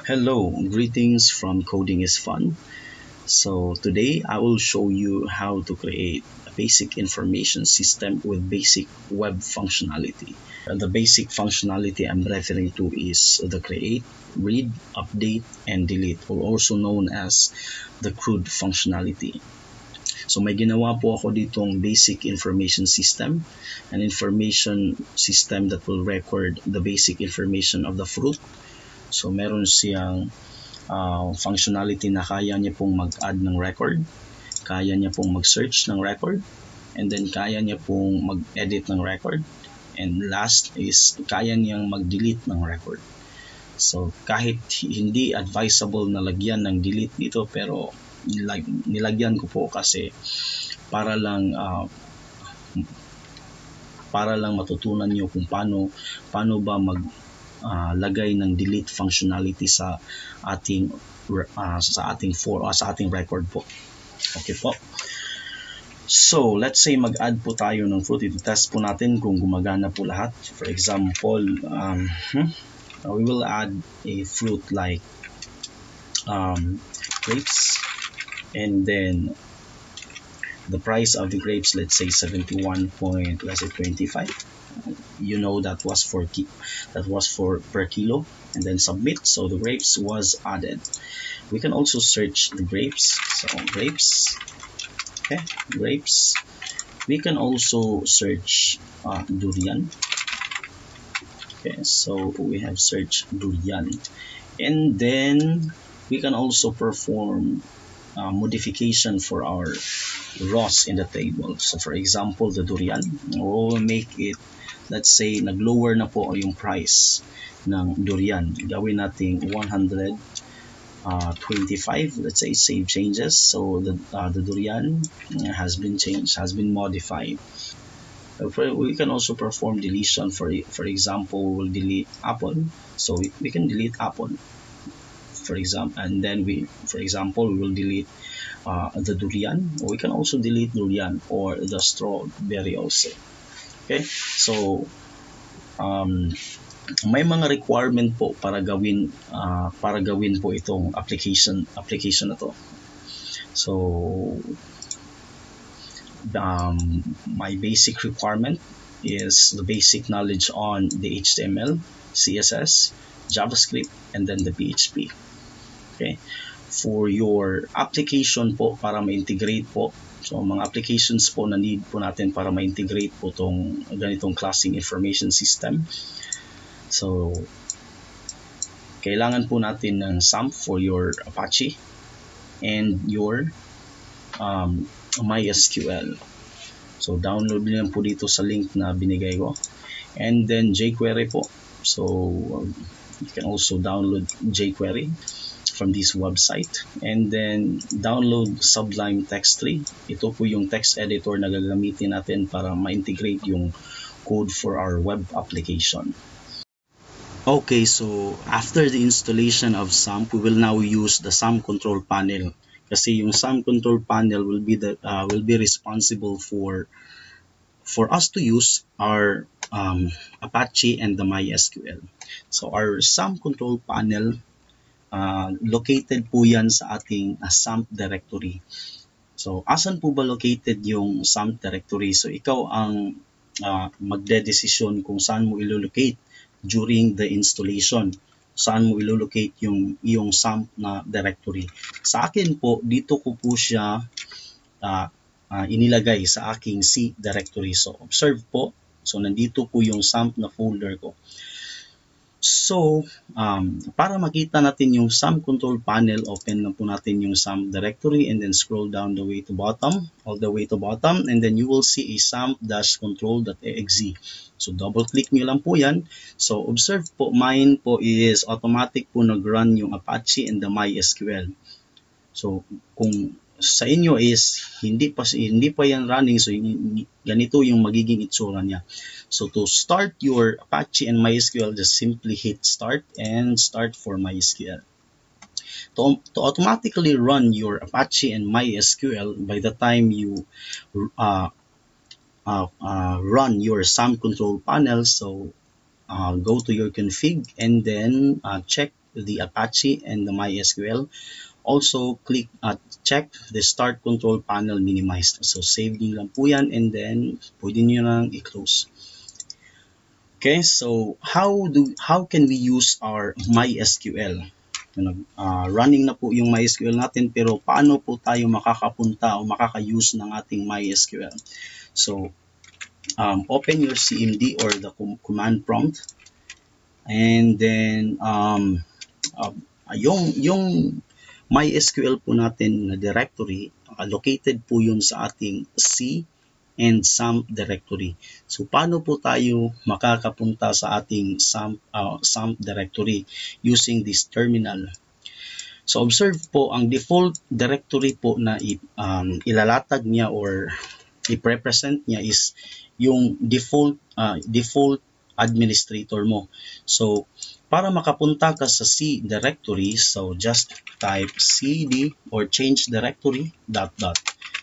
Hello, greetings from Coding is Fun. So today I will show you how to create a basic information system with basic web functionality. The basic functionality I'm referring to is the create, read, update, and delete, or also known as the CRUD functionality. So may ginawa po ako ditong basic information system, an information system that will record the basic information of the fruit. So meron siyang functionality na kaya niya pong mag-add ng record, kaya niya pong mag-search ng record, and then kaya niya pong mag-edit ng record, and last is kaya niyang mag-delete ng record. So kahit hindi advisable na lagyan ng delete dito, pero nilagyan ko po kasi para lang matutunan niyo kung paano ba lagay ng delete functionality sa ating record po. Okay po. So, let's say mag-add po tayo ng fruit. Ito-test po natin kung gumagana po lahat. For example, we will add a fruit like grapes, and then the price of the grapes, let's say 71.25. You know that was for per kilo, and then submit. So the grapes was added. We can also search the grapes. So grapes, okay, grapes. We can also search durian. Okay, so we have searched durian, and then we can also perform modification for our rows in the table. So for example, the durian, we'll make it, let's say nag-lower na po yung price ng durian. Gawin natin 125. Let's say save changes. So the durian has been changed, has been modified. We can also perform deletion. For example, we'll delete apple. So we can delete apple, for example, and then we will delete the durian. We can also delete durian or the strawberry also. Okay, so may mga requirement po para gawin po itong application na to. So my basic requirement is the basic knowledge on the HTML, CSS, JavaScript, and then the PHP. Okay, for your application po para ma-integrate po, so mga applications po na need po natin para ma-integrate po tong ganitong klaseng information system. So kailangan po natin ng SAMP for your Apache and your MySQL. So download niyo po dito sa link na binigay ko, and then jQuery po. So you can also download jQuery from this website, and then download Sublime Text 3. Ito po yung text editor na gagamitin natin para ma-integrate yung code for our web application. Okay, so after the installation of SAMP, we will now use the SAMP control panel. Kasi yung SAMP control panel will be responsible for us to use our Apache and the MySQL. So our SAMP control panel, located po yan sa ating SAMP directory. So asan po ba located yung SAMP directory? So ikaw ang magde-desisyon kung saan mo ilolocate during the installation, saan mo ilolocate yung iyong SAMP na directory. Sa akin po, dito ko po siya inilagay sa aking C directory. So observe po, so nandito po yung SAMP na folder ko. So para makita natin yung SAMP control panel, open na po natin yung SAMP directory, and then scroll down all the way to bottom, and then you will see a samp-control.exe. So double click nyo lang po yan. So observe po, mine po is automatic po nag-run yung Apache and the MySQL. So kung sa inyo is hindi pa yan running, so ganito yung magiging itsura niya. So to start your Apache and MySQL, just simply hit start and start for MySQL. To automatically run your Apache and MySQL, by the time you run your SAMP control panel, so go to your config, and then check the Apache and the MySQL. Also, click check the Start Control Panel Minimized. So, save nyo lang po yan and then pwede nyo lang i-close. Okay, so how can we use our MySQL? Running na po yung MySQL natin, pero paano po tayo makakapunta o makaka-use ng ating MySQL? So, open your CMD or the command prompt, and then yung MySQL po natin na directory, located po yun sa ating C and SAMP directory. So, paano po tayo makakapunta sa ating SAMP directory using this terminal? So, observe po, ang default directory po na ilalatag niya or i-represent niya is yung default administrator mo. So, para makapunta ka sa C directory, so just type cd or change directory, ...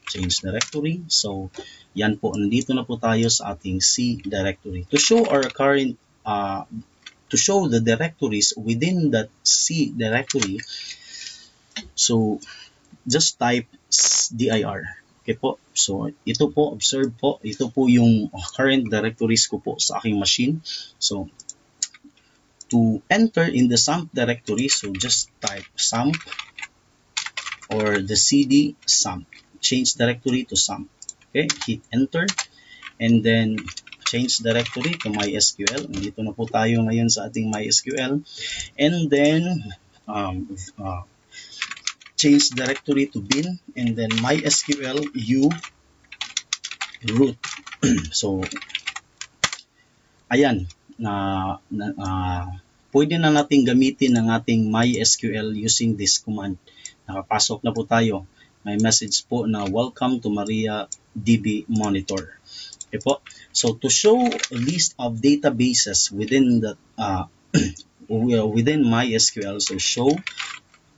change directory. So, yan po, nandito na po tayo sa ating C directory. To show our current, to show the directories within that C directory, so just type dir. Okay po, so ito po, observe po, ito po yung current directories ko po sa aking machine. So, to enter in the SAMP directory, so just type SAMP or the cd SAMP. Change directory to SAMP. Okay, hit enter and then change directory to MySQL. Nandito na po tayo ngayon sa ating MySQL. And then change directory to bin and then MySQL u root. So, ayan, pwede na natin gamitin ang ating MySQL using this command. Nakapasok na po tayo. May message po na welcome to MariaDB Monitor. Okay po. So, to show a list of databases within the within MySQL, so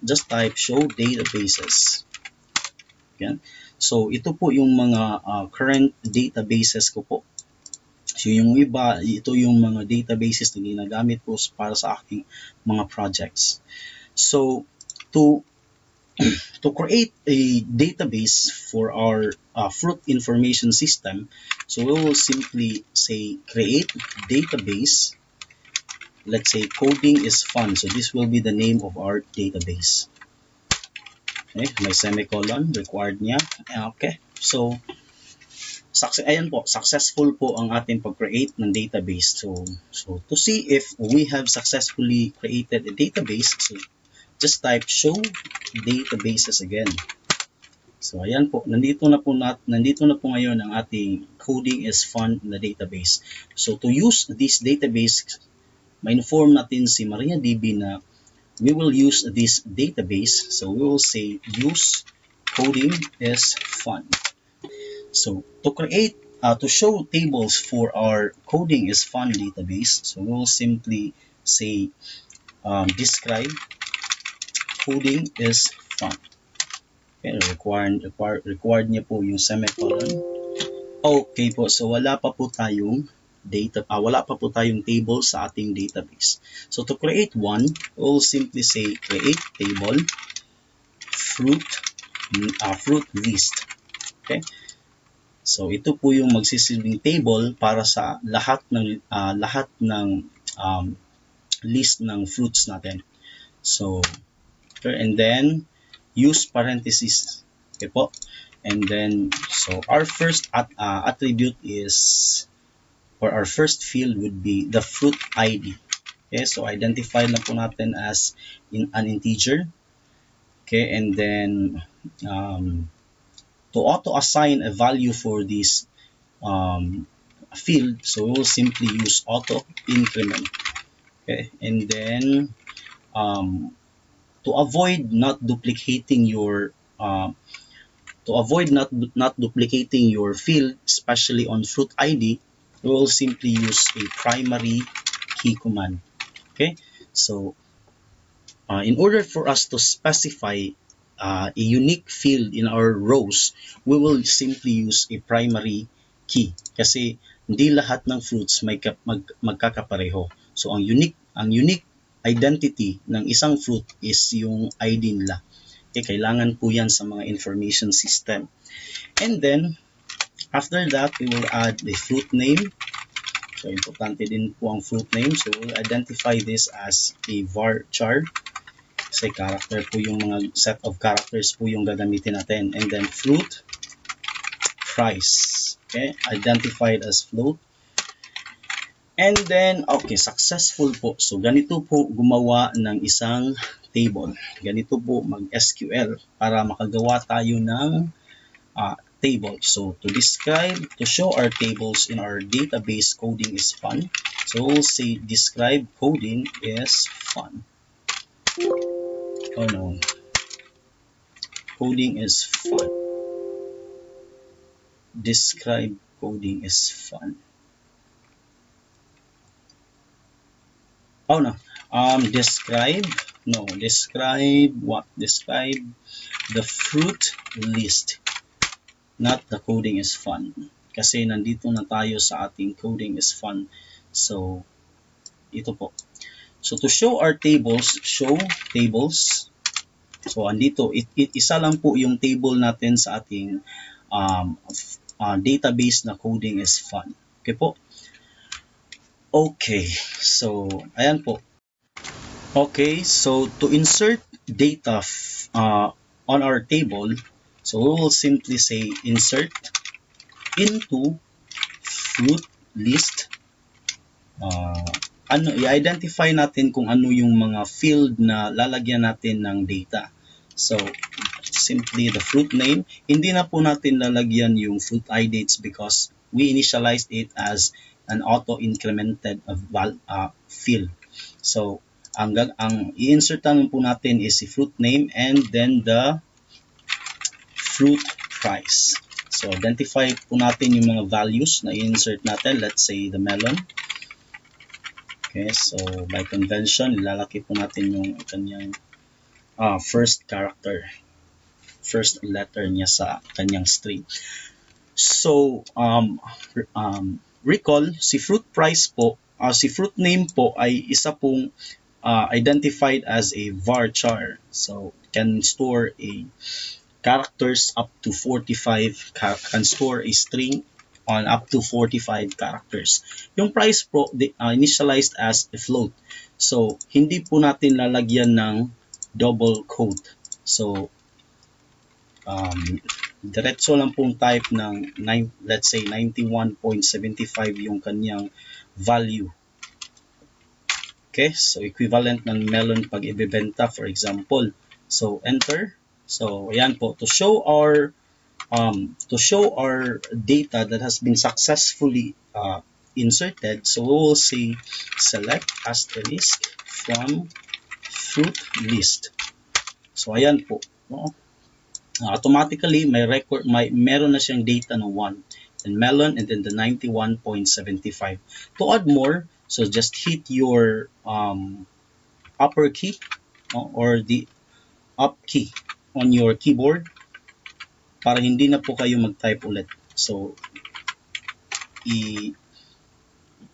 just type show databases. Okay. So, ito po yung mga current databases ko po. So, yung iba, ito yung mga databases na ginagamit ko para sa aking mga projects. So, to create a database for our fruit information system, so we will simply say create database. Let's say coding is fun. So this will be the name of our database. Okay, may semicolon required niya. Okay, so ayan po, successful po ang ating pag-create ng database. So to see if we have successfully created a database, so just type show databases again. So ayan po, nandito na po ngayon ang ating coding is fun na database. So to use this database, ma-inform natin si MariaDB na we will use this database. So we will say use coding is fun. So to create, to show tables for our coding is fun database, so we will simply say describe coding is fun. Okay, required niya po yung semicolon. Okay po, so wala pa po tayong table sa ating database. So to create one, we'll simply say create table fruit list. Okay? So ito po yung magsisilbing table para sa lahat ng list ng fruits natin. So and then use parentheses. Okay po. And then so our first attribute is, or our first field would be the fruit ID. Okay, so identify lang po natin as an integer. Okay, and then to auto-assign a value for this field, so we'll simply use auto-increment. Okay, and then to avoid not duplicating your field, especially on fruit ID, we will simply use a primary key command. Okay, so in order for us to specify a unique field in our rows, we will simply use a primary key kasi hindi lahat ng fruits may magkakapareho. So ang unique identity ng isang fruit is yung ID nila. Okay, kailangan po yan sa mga information system. And then, after that, we will add the fruit name. So, importante din po ang fruit name. So, we'll identify this as a varchar. Kasi character po yung mga set of characters po yung gagamitin natin. And then, fruit price. Okay, identified as float. And then, okay, successful po. So, ganito po gumawa ng isang table. Ganito po mag-SQL para makagawa tayo ng table. So, to describe, to show our tables in our database, coding is fun. So, we'll say describe coding is fun. Oh no. Coding is fun. Describe coding is fun. Oh no. Describe what? Describe the fruit list. Not the coding is fun. Kasi nandito na tayo sa ating coding is fun. So, ito po. So, to show our tables, show tables. So, andito, isa lang po yung table natin sa ating database na coding is fun. Okay po? Okay, so ayan po. Okay, so to insert data on our table, so we will simply say insert into fruit list. I-identify natin kung ano yung mga field na lalagyan natin ng data. So simply the fruit name. Hindi na po natin lalagyan yung fruit IDs because we initialized it as an auto-incremented field. So, ang i-insert naman po natin is the fruit name and then the fruit price. So, identify po natin yung mga values na i-insert natin. Let's say the melon. Okay, so by convention, ilalaki po natin yung kanyang first character, first letter niya sa kanyang string. So, recall, si fruit price po, si fruit name po ay isa pong identified as a varchar. So, can store a characters up to 45, can store a string on up to 45 characters. Yung price po, initialized as a float. So, hindi po natin lalagyan ng double quote. So, diretso lang pong type ng let's say 91.75 yung kanyang value. Okay, so equivalent ng melon pag ibebenta, for example. So enter. So ayan po, to show our data that has been successfully inserted. So we will say select asterisk from fruit list. So ayan po, no? Automatically meron na siyang data na 1 and melon and then the 91.75. To add more, so just hit your upper key or the up key on your keyboard para hindi na po kayo mag-type ulit. So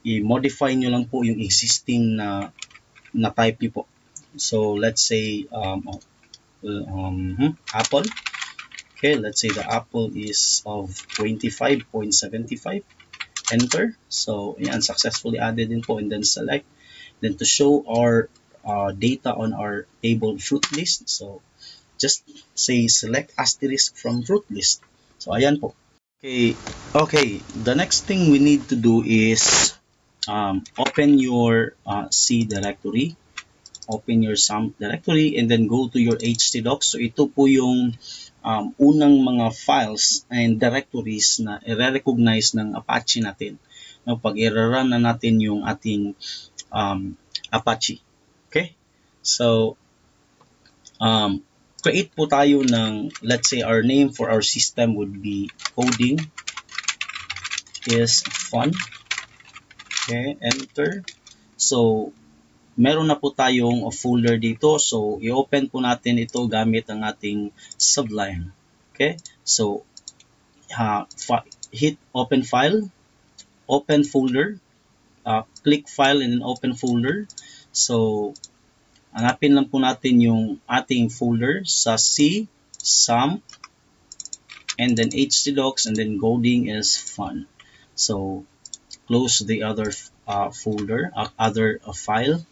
i-modify nyo lang po yung existing na type nyo po. So let's say apple. Okay, let's say the apple is of 25.75. Enter. So, ayan, successfully added din po and then select. Then to show our data on our table fruit list. So, just say select asterisk from fruit list. So, ayan po. Okay. The next thing we need to do is open your C directory. Open your SAMP directory and then go to your htdocs. So, ito po yung unang mga files and directories na i-recognize ng Apache natin. No, pag i-run na natin yung ating Apache. Okay? So, create po tayo ng, let's say our name for our system would be coding is fun. Okay, enter. So, meron na po tayong folder dito. So, i-open po natin ito gamit ang ating Sublime. Okay? So, hit open file, open folder, click file and then open folder. So, Hanapin lang po natin yung ating folder sa C, SAMP, and then htdocs, and then coding is fun. So close the other folder, other file.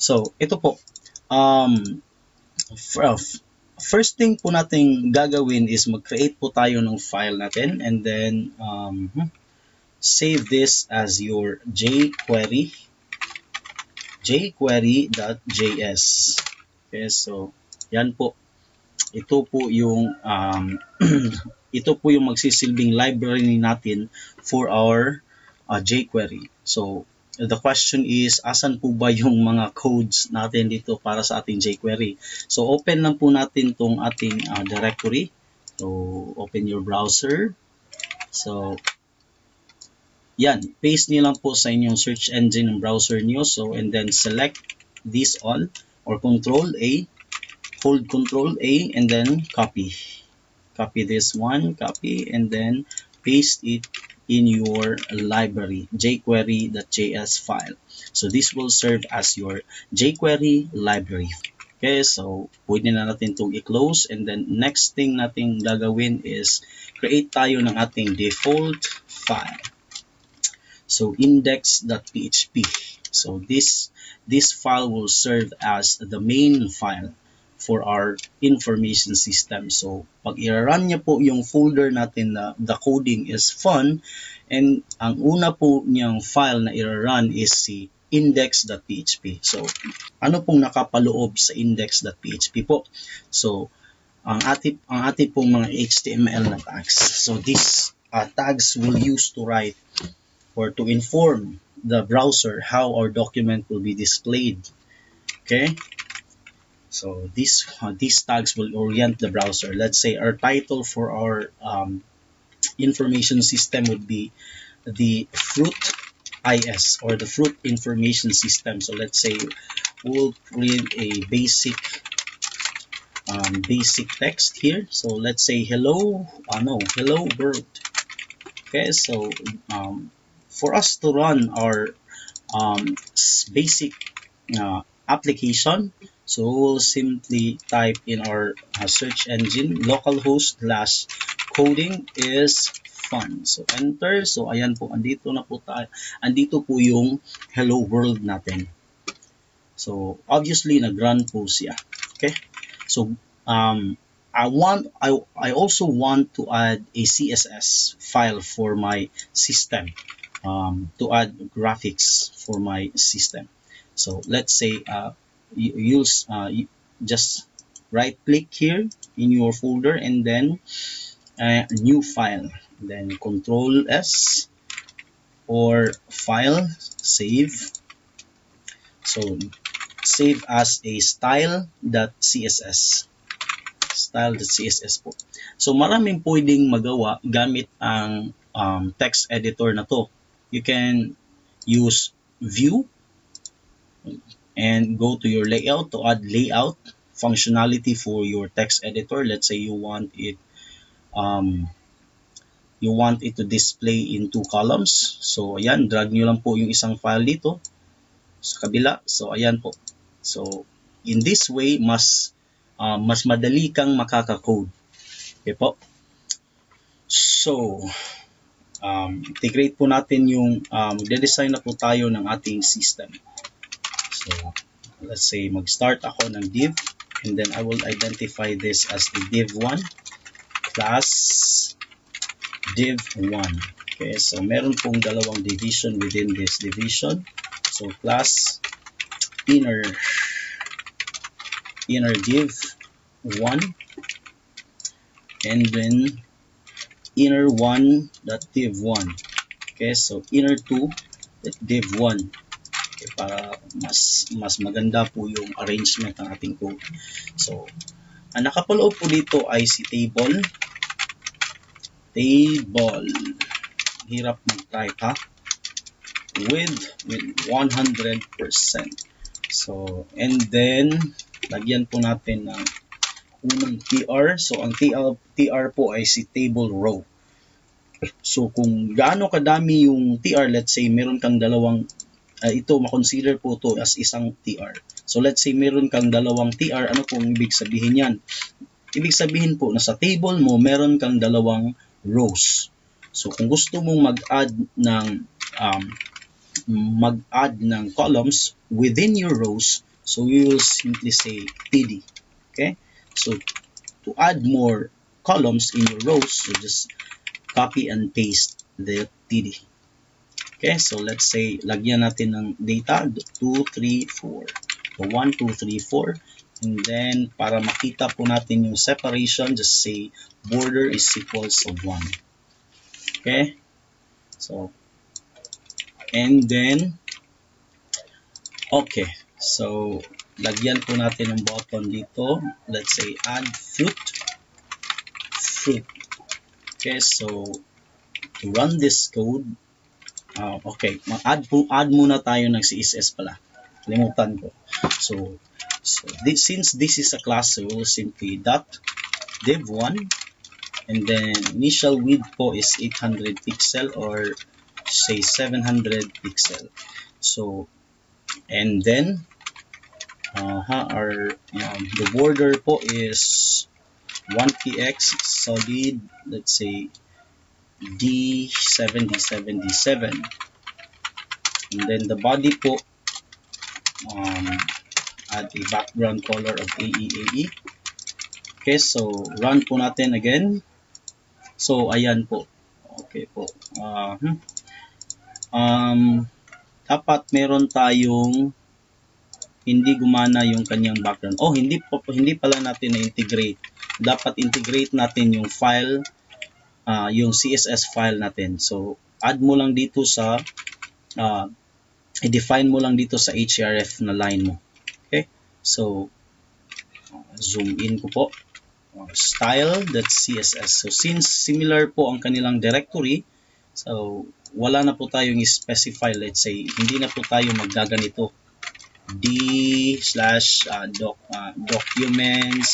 So ito po, first thing po natin gagawin is mag-create po tayo ng file natin, and then save this as your jQuery.js. Okay, so yan po. Ito po yung ito po yung magsisilbing library natin for our jQuery. So the question is, asan po ba yung mga codes natin dito para sa ating jQuery? So open lang po natin tong ating directory. So open your browser. So yan, paste niyo lang po sa inyong search engine ng browser niyo. So and then select this all or Control A, hold Control A, and then copy this one, copy, and then paste it in your library jQuery.js file. So this will serve as your jQuery library. Okay, so pwede na natin itong i-close, and then next thing natin gagawin is create tayo ng ating default file. So index.php. So this file will serve as the main file for our information system. So pag i-run niya po yung folder natin na the coding is fun, and ang una po niyang file na i-run is si index.php. So ano pong nakapaloob sa index.php po? So ang ating pong mga HTML na tags. So these tags will use to write or to inform the browser how our document will be displayed. Okay? So these tags will orient the browser. Let's say our title for our information system would be the fruit IS, or the fruit information system. So let's say we'll print a basic text here. So let's say hello world. Okay, so for us to run our basic application, so we'll simply type in our search engine localhost/coding is fun. So enter. So ayan po, andito na po tayo. Andito po yung hello world natin. So obviously nag-run po siya. Okay? So I also want to add a CSS file for my system, to add graphics for my system. So let's say you just right click here in your folder, and then new file, then Control S or file, save. So save as a style.css po. So maraming pwedeng magawa gamit ang text editor na to. You can use view and go to your layout to add layout functionality for your text editor. Let's say you want it to display in 2 columns. So ayan, drag nyo lang po yung isang file dito sa kabila. So ayan po. So in this way, mas madali kang makaka-code. Okay po. So integrate po natin yung magde-design na po tayo ng ating system. So let's say mag-start ako ng div, and then I will identify this as the div1 class div1. Okay, so meron pong dalawang division within this division. So class inner div1, and then inner1.div1. Okay, so inner2.div1. Okay, para mas maganda po yung arrangement ng ating code. So ang nakapaloob po dito ay si table. Hirap mag-type ha. With 100%. So and then lagyan po natin ng unang tr. So ang tr po ay si table row. So kung gaano kadami yung tr, let's say meron kang dalawang ito makonsider po to as isang TR. So let's say meron kang dalawang TR, ano pong ibig sabihin yan? Ibig sabihin po na sa table mo meron kang dalawang rows. So kung gusto mong mag-add ng columns within your rows, so you will simply say TD. Okay? So to add more columns in your rows, so just copy and paste the TD. Okay, so let's say lagyan natin ng data 2, 3, 4. So 1, 2, 3, 4. And then para makita po natin yung separation, just say border is equals to 1. Okay? So and then okay. So lagyan po natin ng button dito. Let's say add fruit. Okay, so to run this code, okay, add muna tayo ng CSS pala. Limutan ko. So since this is a class, so we'll simply .div1 and then initial width po is 800 pixel or say 700 pixel. So and then the border po is 1px solid, let's say D7077, and then the body po add a background color of AEAE. Okay, so run po natin again. So ayan po. Okay po. Dapat meron tayong hindi gumana yung kanyang background. Hindi pala natin na-integrate. Dapat integrate natin yung file, yung CSS file natin. So add mo lang dito sa i-define mo lang dito sa href na line mo. Okay? So zoom in ko po. Style.css. So since similar po ang kanilang directory, so wala na po tayong specify. Let's say hindi na po tayo maggaganito d/documents/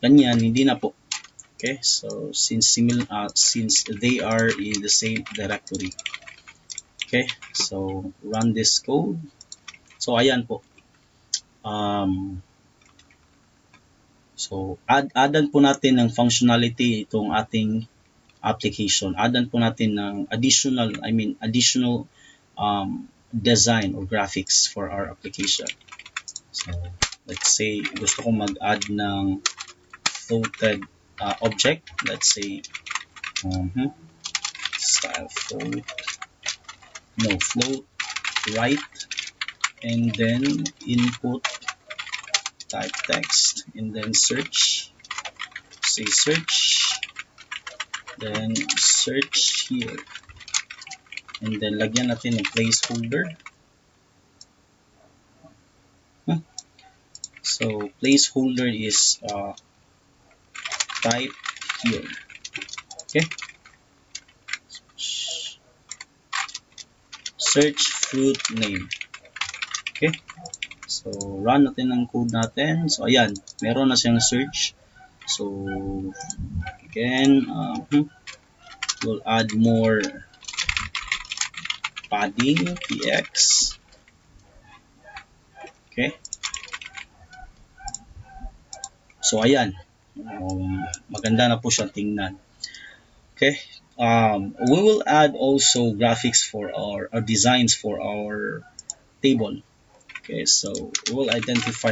ganyan, hindi na po. Okay, so since they are in the same directory. Okay, so run this code. So ayan po. So addan po natin ng functionality itong ating application. Addan po natin ng additional design or graphics for our application. So let's say gusto kong mag-add ng floated object. Let's say style float right, and then input type text, and then search, say search, then search here, and then lagyan natin ng placeholder. So placeholder is type here. Okay, search fruit name. Okay, so run natin ang code natin. So ayan, meron na siyang search. So again, we'll add more padding px. Okay, so ayan, maganda na po siyang tingnan. Okay, we will add also graphics for our designs for our table. Okay, so we'll identify